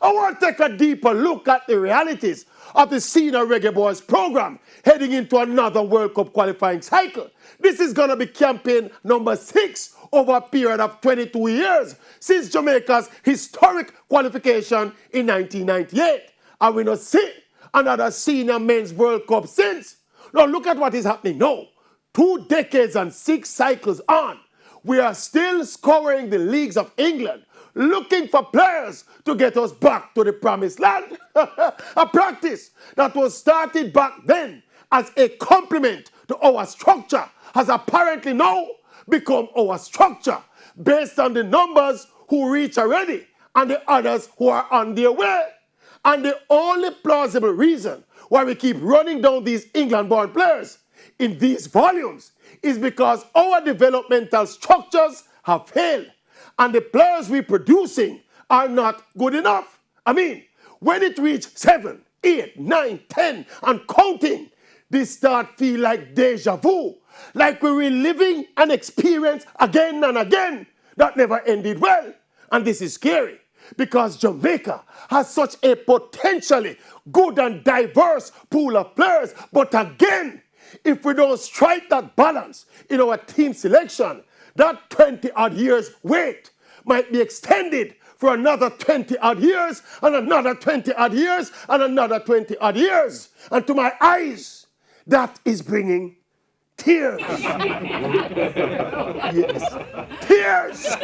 I want to take a deeper look at the realities of the Senior Reggae Boys program heading into another World Cup qualifying cycle. This is going to be campaign number 6 over a period of 22 years since Jamaica's historic qualification in 1998. And we not see another Senior Men's World Cup since. Now look at what is happening now. 2 decades and 6 cycles on, we are still scouring the leagues of England, looking for players to get us back to the promised land. A practice that was started back then as a complement to our structure has apparently now become our structure based on the numbers who reach already and the others who are on their way. And the only plausible reason why we keep running down these England-born players in these volumes is because our developmental structures have failed and the players we're producing are not good enough. I mean, when it reaches 7, 8, 9, 10 and counting, this start feel like deja vu, like we're reliving an experience again and again that never ended well. And this is scary because Jamaica has such a potentially good and diverse pool of players. But again, if we don't strike that balance in our team selection, that 20-odd years wait might be extended for another 20-odd years and another 20-odd years and another 20-odd years. And to my eyes, that is bringing tears. Yes, tears.